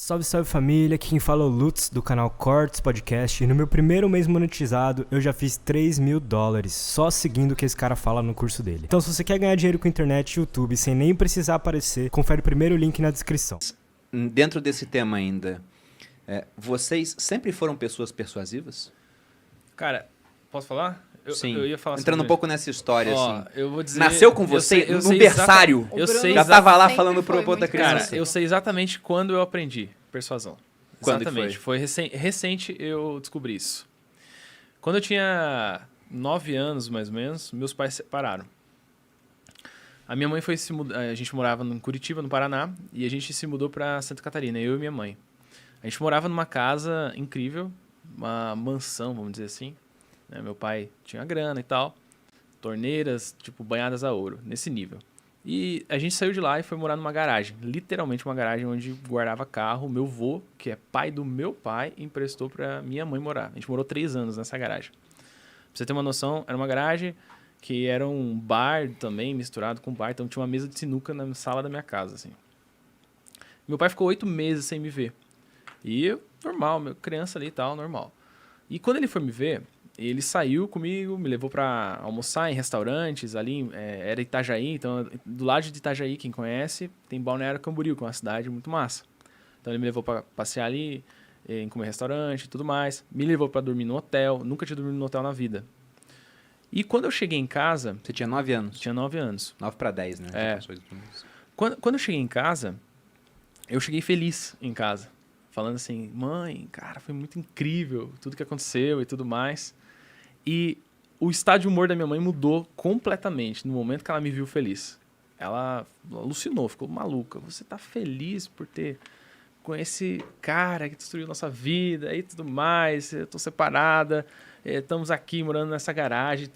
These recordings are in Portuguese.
Salve, salve família, aqui quem fala é o Lutz do canal Cortes Podcast e no meu primeiro mês monetizado eu já fiz $3.000 só seguindo o que esse cara fala no curso dele. Então se você quer ganhar dinheiro com internet e YouTube sem nem precisar aparecer, confere o primeiro link na descrição. Dentro desse tema ainda, vocês sempre foram pessoas persuasivas? Cara, posso falar? Sim. Eu ia falar Entrando sobre... um pouco nessa história, assim. Eu vou dizer... Nasceu com você eu no sei berçário? Eu sei Já tava lá falando pro pro outra criança. Cara, eu sei exatamente quando eu aprendi persuasão. Quando Exatamente. Foi recente eu descobri isso. Quando eu tinha 9 anos, mais ou menos, meus pais se separaram. A minha mãe foi se mudar... A gente morava em Curitiba, no Paraná, e a gente se mudou para Santa Catarina, eu e minha mãe. A gente morava numa casa incrível, uma mansão, vamos dizer assim. Meu pai tinha grana e tal, torneiras, tipo, banhadas a ouro, nesse nível. E a gente saiu de lá e foi morar numa garagem, literalmente uma garagem onde guardava carro. Meu vô, que é pai do meu pai, emprestou pra minha mãe morar. A gente morou 3 anos nessa garagem. Pra você ter uma noção, era uma garagem que era um bar também, misturado com bar, então tinha uma mesa de sinuca na sala da minha casa, assim. Meu pai ficou 8 meses sem me ver. E eu, normal, criança ali e tal, normal. E quando ele foi me ver... Ele saiu comigo, me levou para almoçar em restaurantes ali, era Itajaí, então do lado de Itajaí, quem conhece, tem Balneário Camboriú, que é uma cidade muito massa. Então ele me levou para passear ali, em comer restaurante e tudo mais, me levou para dormir no hotel, nunca tinha dormido no hotel na vida. E quando eu cheguei em casa... Você tinha 9 anos? Tinha 9 anos. 9 para 10, né? Quando eu cheguei em casa, eu cheguei feliz em casa, falando assim, mãe, cara, foi muito incrível tudo que aconteceu e tudo mais. E o estado de humor da minha mãe mudou completamente no momento que ela me viu feliz. Ela alucinou, ficou maluca. Você tá feliz por ter com esse cara que destruiu nossa vida e tudo mais. Eu tô separada, estamos aqui morando nessa garagem,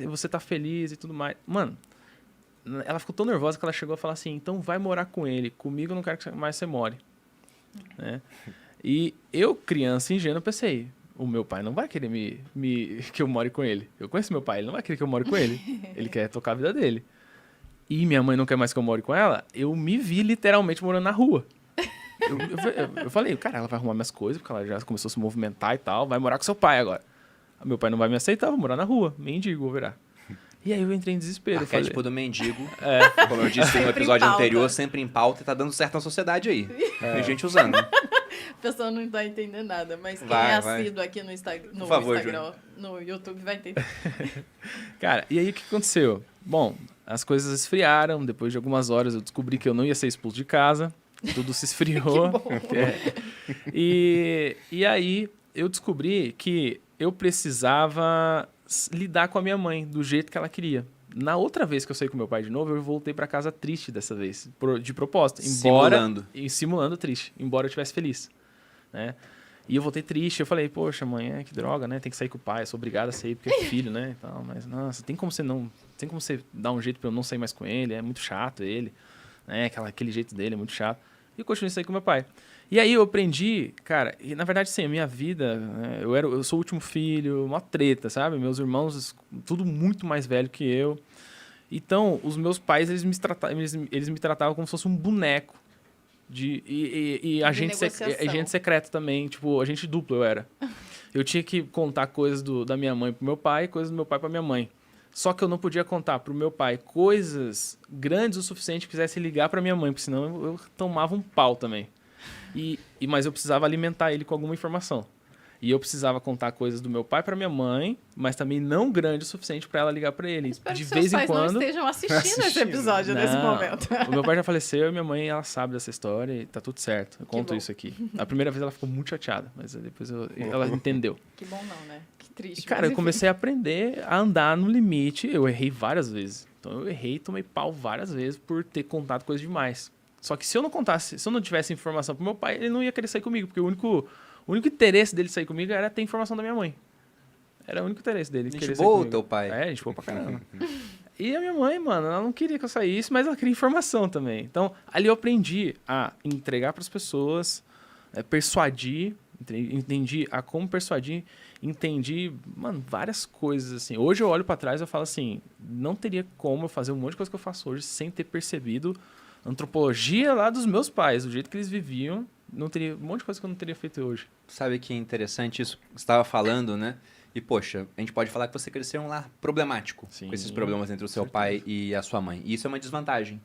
você tá feliz e tudo mais. Mano, ela ficou tão nervosa que ela chegou a falar assim, então vai morar com ele. Comigo eu não quero que mais você more. Né? E eu, criança ingênua, pensei... O meu pai não vai querer que eu more com ele. Eu conheço meu pai, ele não vai querer que eu more com ele. Ele quer tocar a vida dele. E minha mãe não quer mais que eu more com ela. Eu me vi literalmente morando na rua. Eu falei, cara, ela vai arrumar minhas coisas, porque ela já começou a se movimentar e tal. Vai morar com seu pai agora. Meu pai não vai me aceitar, vou morar na rua. Mendigo, vou virar. E aí eu entrei em desespero. Arquétipo do mendigo. Como eu disse no episódio anterior, sempre em pauta e tá dando certo na sociedade aí. Tem gente usando. A pessoa não tá entendendo nada, mas quem é assíduo aqui no Instagram, no YouTube vai entender. Cara, e aí o que aconteceu? Bom, as coisas esfriaram. Depois de algumas horas eu descobri que eu não ia ser expulso de casa. Tudo se esfriou. E aí eu descobri que eu precisava lidar com a minha mãe do jeito que ela queria. Na outra vez que eu saí com meu pai de novo, eu voltei pra casa triste dessa vez, de propósito. Simulando triste, embora eu estivesse feliz. Né? E eu voltei triste, eu falei, poxa, mãe, que droga, né? Tem que sair com o pai, eu sou obrigado a sair porque é filho, né? Então, mas, nossa, tem como você dar um jeito pra eu não sair mais com ele, é muito chato ele, né? Aquele jeito dele é muito chato. E eu continuei a sair com meu pai. E aí eu aprendi, cara, e na verdade, sim, a minha vida, né, eu sou o último filho, uma treta, sabe? Meus irmãos, tudo muito mais velho que eu. Então, os meus pais, eles me tratavam como se fosse um boneco. E agente secreto também, tipo, agente duplo eu era. Eu tinha que contar coisas da minha mãe pro meu pai, coisas do meu pai pra minha mãe. Só que eu não podia contar pro meu pai coisas grandes o suficiente que quisesse ligar pra minha mãe, porque senão eu tomava um pau também. Mas eu precisava alimentar ele com alguma informação. E eu precisava contar coisas do meu pai para minha mãe, mas também não grande o suficiente para ela ligar para ele. Espero de que vez seus em pais quando não estejam assistindo esse episódio nesse momento. O meu pai já faleceu e minha mãe, ela sabe dessa história e tá tudo certo. Eu conto isso aqui. A primeira vez ela ficou muito chateada, mas depois ela entendeu. Que bom não, né? Que triste. E, cara, eu comecei a aprender a andar no limite. Eu errei várias vezes. Então eu errei e tomei pau várias vezes por ter contado coisa demais. Só que se eu não tivesse informação pro meu pai, ele não ia querer sair comigo, porque o único interesse dele sair comigo era ter informação da minha mãe. Era o único interesse dele. Gente boa o teu pai. Gente boa pra caramba. E a minha mãe, mano, ela não queria que eu saísse, mas ela queria informação também. Então, ali eu aprendi a entregar pras pessoas, persuadir, entendi a como persuadir, entendi, mano, várias coisas, assim. Hoje eu olho pra trás e eu falo assim, não teria como eu fazer um monte de coisa que eu faço hoje sem ter percebido a antropologia lá dos meus pais, o jeito que eles viviam, não teria um monte de coisa que eu não teria feito hoje. Sabe que interessante isso que você estava falando, né? E, poxa, a gente pode falar que você cresceu em um lar problemático, com esses problemas entre o seu pai e a sua mãe. E isso é uma desvantagem.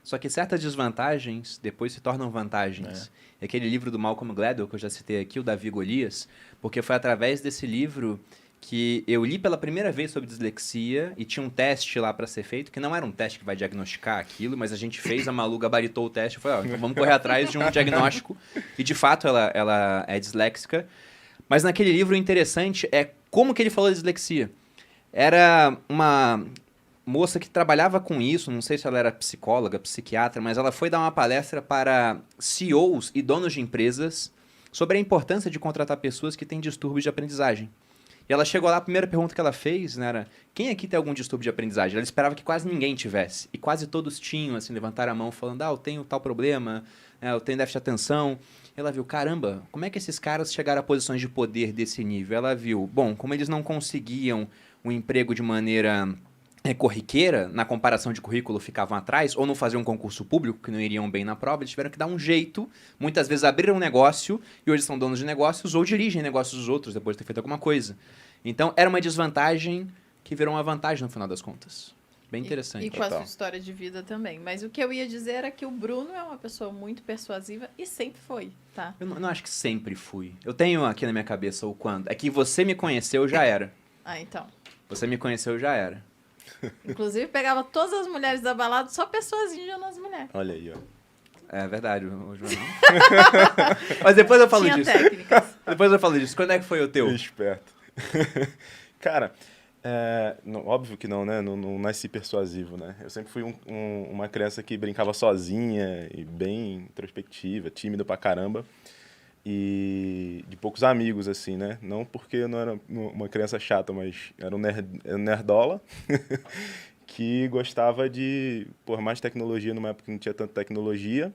Só que certas desvantagens depois se tornam vantagens. É aquele livro do Malcolm Gladwell, que eu já citei aqui, o Davi e Golias, porque foi através desse livro que eu li pela primeira vez sobre dislexia e tinha um teste lá para ser feito, que não era um teste que vai diagnosticar aquilo, mas a gente fez, a Malu gabaritou o teste e falou, então vamos correr atrás de um diagnóstico. E, de fato, ela é disléxica. Mas naquele livro, o interessante é como que ele falou de dislexia. Era uma moça que trabalhava com isso, não sei se ela era psicóloga, psiquiatra, mas ela foi dar uma palestra para CEOs e donos de empresas sobre a importância de contratar pessoas que têm distúrbios de aprendizagem. E ela chegou lá, a primeira pergunta que ela fez, né, era: quem aqui tem algum distúrbio de aprendizagem? Ela esperava que quase ninguém tivesse. E quase todos tinham, assim, levantaram a mão falando, eu tenho tal problema, eu tenho déficit de atenção. E ela viu, caramba, como é que esses caras chegaram a posições de poder desse nível? Ela viu, bom, como eles não conseguiam um emprego de maneira corriqueira, na comparação de currículo ficavam atrás, ou não faziam um concurso público, que não iriam bem na prova, eles tiveram que dar um jeito, muitas vezes abriram um negócio, e hoje são donos de negócios, ou dirigem negócios dos outros, depois de ter feito alguma coisa. Então, era uma desvantagem que virou uma vantagem no final das contas. Bem interessante. E com a sua história de vida também. Mas o que eu ia dizer era que o Bruno é uma pessoa muito persuasiva e sempre foi, tá? Eu não acho que sempre fui. Eu tenho aqui na minha cabeça o quando. É que você me conheceu, já era. Ah, então. Você me conheceu, já era. Inclusive, pegava todas as mulheres da balada, só persuasindo as mulheres. Olha aí, ó. É verdade, hoje não. Mas depois eu falo Tinha disso. técnicas. Depois eu falo disso. Quando é que foi o teu? Esperto. Cara, óbvio que não, né? Não nasci persuasivo, né? Eu sempre fui uma criança que brincava sozinha e bem introspectiva, tímida pra caramba. E de poucos amigos, assim, né? Não porque eu não era uma criança chata, mas era um nerdola que gostava de mais tecnologia numa época que não tinha tanta tecnologia.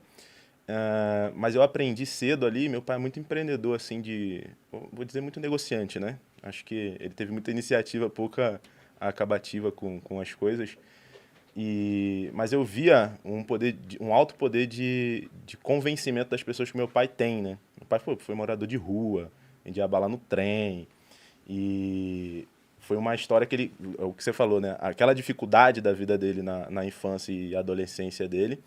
Mas eu aprendi cedo ali, meu pai é muito empreendedor, assim, vou dizer muito negociante, né? Acho que ele teve muita iniciativa, pouca acabativa com as coisas. Mas eu via um alto poder de convencimento das pessoas que meu pai tem, né? Meu pai foi morador de rua, vendia bala no trem. E foi uma história que o que você falou, né? Aquela dificuldade da vida dele na infância e adolescência dele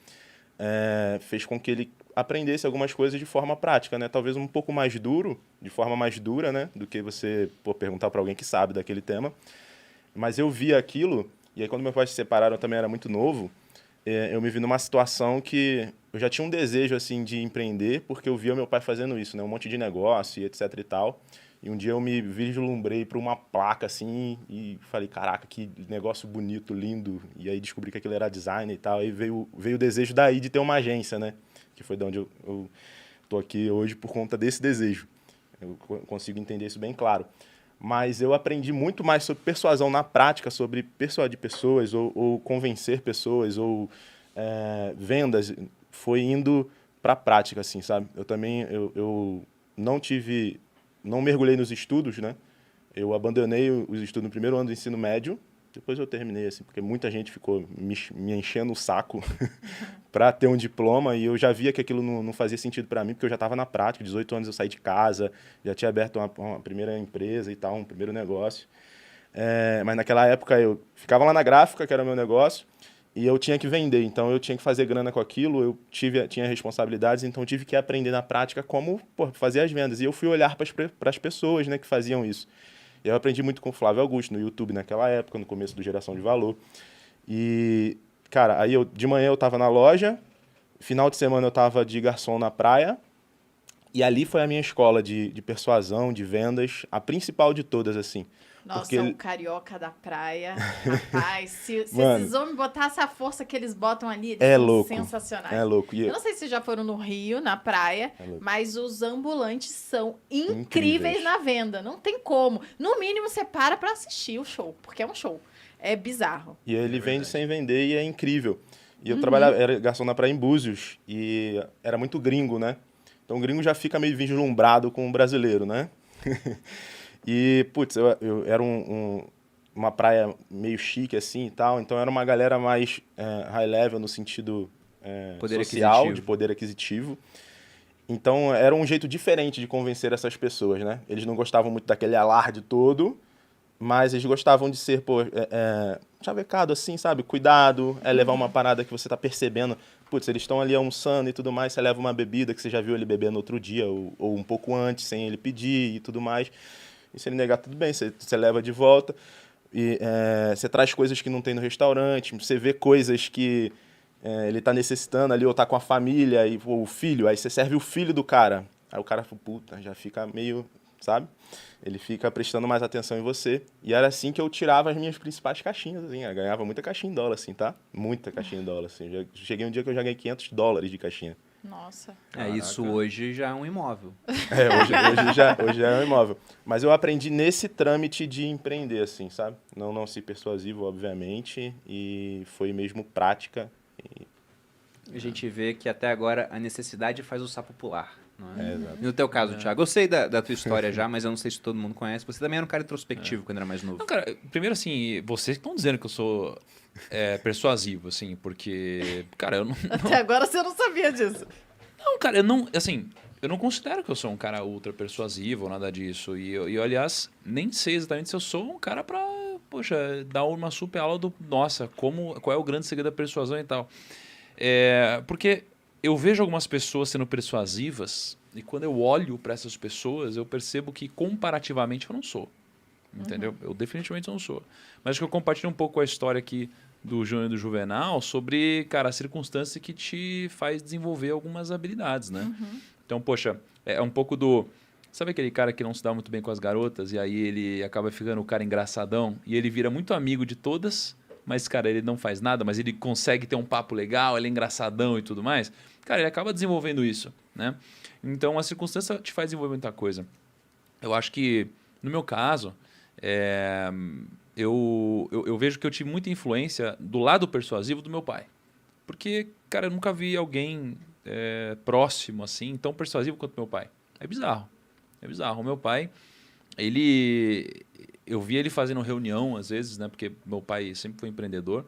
fez com que ele aprendesse algumas coisas de forma prática, né? Talvez um pouco mais duro, de forma mais dura, né? Do que você perguntar para alguém que sabe daquele tema. Mas eu via aquilo, e aí quando meus pais se separaram, eu também era muito novo, eu me vi numa situação que eu já tinha um desejo, assim, de empreender, porque eu via meu pai fazendo isso, né? Um monte de negócio e etc e tal. E um dia eu me vislumbrei para uma placa, assim, e falei, caraca, que negócio bonito, lindo. E aí descobri que aquilo era design e tal. Aí veio o desejo daí de ter uma agência, né? Que foi de onde eu tô aqui hoje por conta desse desejo. Eu consigo entender isso bem claro. Mas eu aprendi muito mais sobre persuasão na prática, sobre persuadir pessoas, ou convencer pessoas, ou vendas. Foi indo para a prática, assim, sabe? Eu também eu não mergulhei nos estudos, né? Eu abandonei os estudos no primeiro ano do ensino médio, depois eu terminei, assim, porque muita gente ficou me enchendo o saco para ter um diploma, e eu já via que aquilo não fazia sentido para mim, porque eu já estava na prática, 18 anos eu saí de casa, já tinha aberto uma primeira empresa e tal, um primeiro negócio. Mas naquela época eu ficava lá na gráfica, que era o meu negócio, e eu tinha que vender, então eu tinha que fazer grana com aquilo, eu tinha responsabilidades, então eu tive que aprender na prática como fazer as vendas. E eu fui olhar para as pessoas, né, que faziam isso. E eu aprendi muito com o Flávio Augusto no YouTube naquela época, no começo do Geração de Valor. E, cara, aí de manhã eu estava na loja, final de semana eu estava de garçom na praia, e ali foi a minha escola de persuasão, de vendas, a principal de todas, assim. Nossa, o carioca da praia, rapaz, se esses homens botassem a força que eles botam ali, eles são louco, sensacionais. É louco. Eu não sei se já foram no Rio, na praia, mas os ambulantes são incríveis na venda, não tem como. No mínimo, você para assistir o show, porque é um show. É bizarro. E ele vende sem vender e é incrível. E eu trabalhava, era garçom na praia em Búzios, e era muito gringo, né? Então o gringo já fica meio vislumbrado com o brasileiro, né? E, putz, eu era uma praia meio chique, assim, e tal. Então, era uma galera mais high level no sentido social, de poder aquisitivo. Então, era um jeito diferente de convencer essas pessoas, né? Eles não gostavam muito daquele alarde todo, mas eles gostavam de ser, chavecado assim, sabe? Cuidado, levar uma parada que você tá percebendo. Putz, eles estão ali almoçando e tudo mais, você leva uma bebida que você já viu ele beber no outro dia, ou um pouco antes, sem ele pedir e tudo mais. E se ele negar, tudo bem, você leva de volta. E você traz coisas que não tem no restaurante, você vê coisas que ele tá necessitando ali, ou tá com a família, ou o filho, aí você serve o filho do cara. Aí o cara, puta, já fica meio, sabe? Ele fica prestando mais atenção em você. E era assim que eu tirava as minhas principais caixinhas, assim. Eu ganhava muita caixinha em dólar, assim, tá? Muita caixinha em dólar, assim. Cheguei um dia que eu já ganhei $500 de caixinha. Nossa. Isso hoje já é um imóvel. Hoje já é um imóvel. Mas eu aprendi nesse trâmite de empreender, assim, sabe? Não ser persuasivo, obviamente. E foi mesmo prática. A gente vê que até agora a necessidade faz o sapo pular. Não é? Exato. E no teu caso, Thiago, eu sei da tua história já, mas eu não sei se todo mundo conhece. Você também era um cara introspectivo quando era mais novo. Não, cara, primeiro assim, vocês estão dizendo que eu sou persuasivo, assim, porque, cara, eu não... Até agora você não sabia disso. Não, cara, eu não considero que eu sou um cara ultra persuasivo ou nada disso. E eu, aliás, nem sei exatamente se eu sou um cara pra, poxa, dar uma super aula do, nossa, qual é o grande segredo da persuasão e tal. Porque eu vejo algumas pessoas sendo persuasivas e quando eu olho para essas pessoas, eu percebo que comparativamente eu não sou. Entendeu? Eu definitivamente não sou. Mas acho que eu compartilho um pouco a história aqui do Júnior e do Juvenal sobre, cara, a circunstância que te faz desenvolver algumas habilidades, né? Então, poxa, é um pouco do... Sabe aquele cara que não se dá muito bem com as garotas e aí ele acaba ficando o cara engraçadão e ele vira muito amigo de todas, mas, cara, ele não faz nada, mas ele consegue ter um papo legal, ele é engraçadão e tudo mais. Cara, ele acaba desenvolvendo isso, né? Então, a circunstância te faz desenvolver muita coisa. Eu acho que, no meu caso, eu vejo que eu tive muita influência do lado persuasivo do meu pai. Porque, cara, eu nunca vi alguém próximo, assim, tão persuasivo quanto meu pai. É bizarro. É bizarro. O meu pai, eu via ele fazendo reunião, às vezes, né? Porque meu pai sempre foi empreendedor.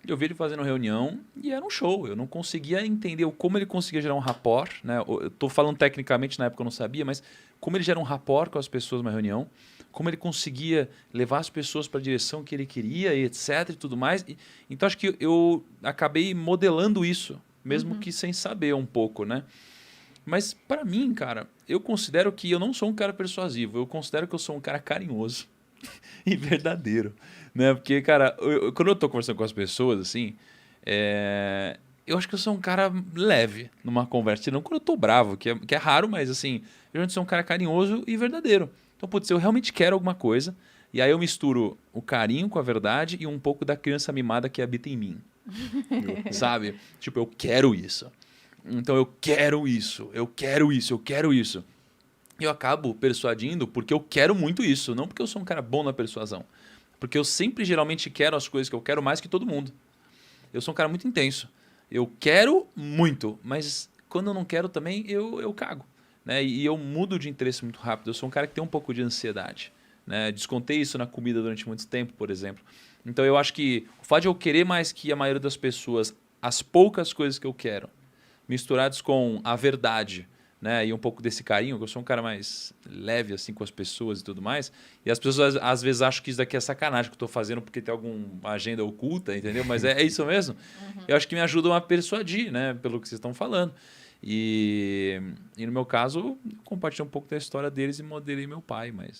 Eu via ele fazendo reunião e era um show. Eu não conseguia entender como ele conseguia gerar um rapport, né? Eu estou falando tecnicamente, na época eu não sabia, mas como ele gera um rapport com as pessoas numa reunião, como ele conseguia levar as pessoas para a direção que ele queria, e etc. e tudo mais. Então, acho que eu acabei modelando isso, mesmo que sem saber um pouco, né? Mas, para mim, cara, eu considero que eu não sou um cara persuasivo. Eu considero que eu sou um cara carinhoso e verdadeiro, né? Porque, cara, quando eu tô conversando com as pessoas, assim, eu acho que eu sou um cara leve numa conversa. Não quando eu tô bravo, que é raro, mas, assim, eu sou um cara carinhoso e verdadeiro. Então, putz, eu realmente quero alguma coisa, e aí eu misturo o carinho com a verdade e um pouco da criança mimada que habita em mim. Sabe? Tipo, eu quero isso. Então, eu quero isso, eu quero isso, eu quero isso. E eu acabo persuadindo porque eu quero muito isso, não porque eu sou um cara bom na persuasão. Porque eu sempre, geralmente, quero as coisas que eu quero mais que todo mundo. Eu sou um cara muito intenso. Eu quero muito, mas quando eu não quero também, eu cago. Né? E eu mudo de interesse muito rápido. Eu sou um cara que tem um pouco de ansiedade. Né? Descontei isso na comida durante muito tempo, por exemplo. Então, eu acho que o fato de eu querer mais que a maioria das pessoas as poucas coisas que eu quero, misturados com a verdade, né? E um pouco desse carinho, que eu sou um cara mais leve assim com as pessoas e tudo mais, e as pessoas às vezes acham que isso daqui é sacanagem que eu estou fazendo porque tem alguma agenda oculta, entendeu? Mas é isso mesmo. Eu acho que me ajudam a persuadir, né? Pelo que vocês estão falando. E no meu caso, eu compartilhei um pouco da história deles e modelei meu pai, mas